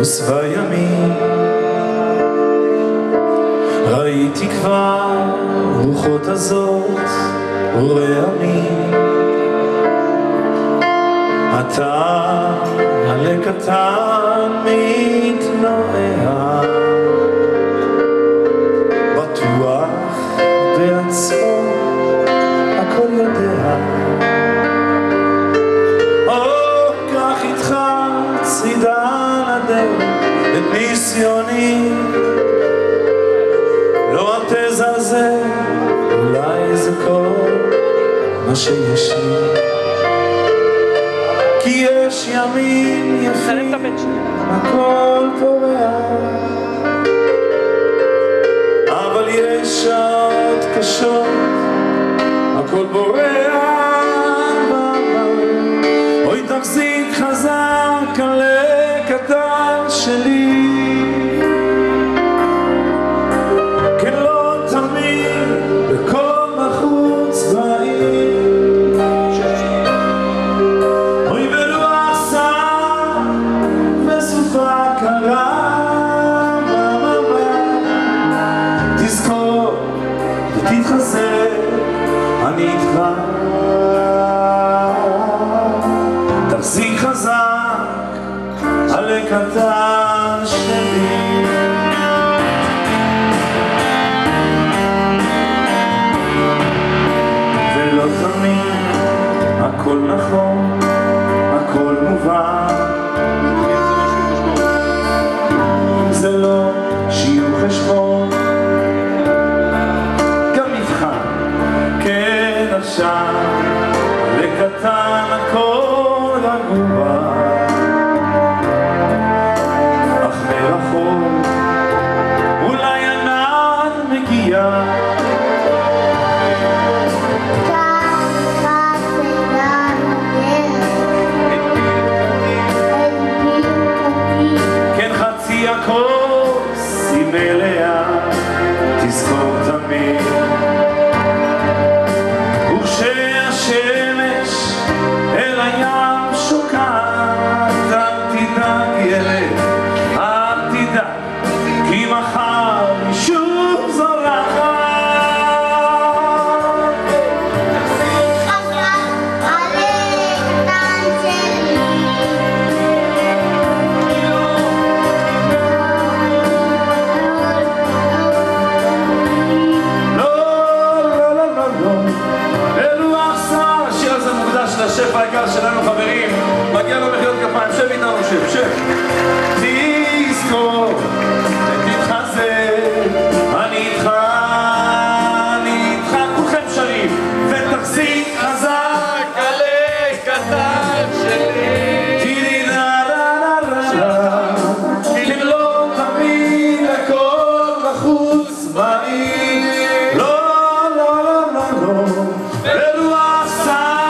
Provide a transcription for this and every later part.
ושבע ימים ראיתי כבר רוחות הזאת ורעמים, אתה עלה קטן מתנועע, בטוח בעצמו הכל יודע. קח איתך צידה לדרך את ניסיוני, לא תזלזל, אולי זה כל מה שיש לי, כי יש ימים יפים הכל פורח, אבל יש שעות קשות הכל בורח. אוי תחזיק חזק על הקטן שלי, כן לא תמיד בכל מחוץ בעיר, אוי ברוח סער וסופה קרה, תזכור ותתחזק, אני איתך. תחזיק חזק על הקטן שלי, ולא תמיד הכל נכון, הכל מובן, זה לא שיעור חשבון, גם מבחן, כן עכשיו על הקטן הכל רגוע, אך מרחוק אולי ענן מגיע, כן חצי הכוס היא מלאה, תזכור תמיד, וכשהשמש אל הים שוקעת, אל תדאג ילד, אל תדאג, כי מחר היא שוב זורחת. תחזיק חזק על הקטן שלי, השף העיקר שלנו חברים, מגיע לו מחיאות כפיים, שב איתנו שב, שב. תזכור ותתחזק, אני איתך, אני איתך, כולכם שרים, ותחזיק חזק על הקטן שלי, כי לא תמיד הכל בחוץ בעיר, לא, לא, לא, לא, לא, ברוח סער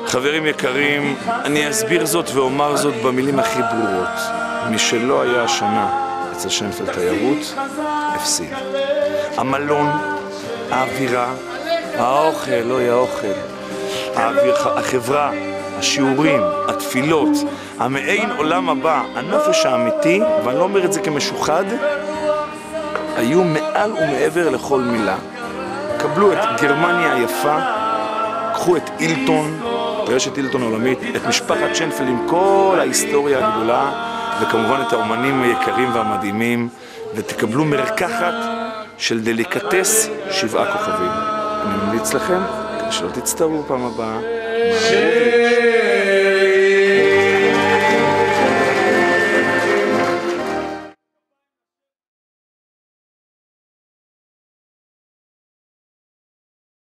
חברים יקרים, אני אסביר זאת ואומר זאת במילים הכי ברורות. מי שלא היה השנה אצל שיינפלד תיירות, הפסיד. המלון, האווירה, האוכל, אוי האוכל, החברה, השיעורים, התפילות, המעין עולם הבא, הנפש האמיתי, ואני לא אומר את זה כמשוחד, היו מעל ומעבר לכל מילה. קבלו את גרמניה היפה, קחו את אילטון, רשת אילטון העולמית, את משפחת שיינפלד עם כל ההיסטוריה הגדולה, וכמובן את האומנים היקרים והמדהימים, ותקבלו מרקחת של דליקטס 7 כוכבים. אני ממליץ לכם, כדי שלא תצטערו פעם הבאה.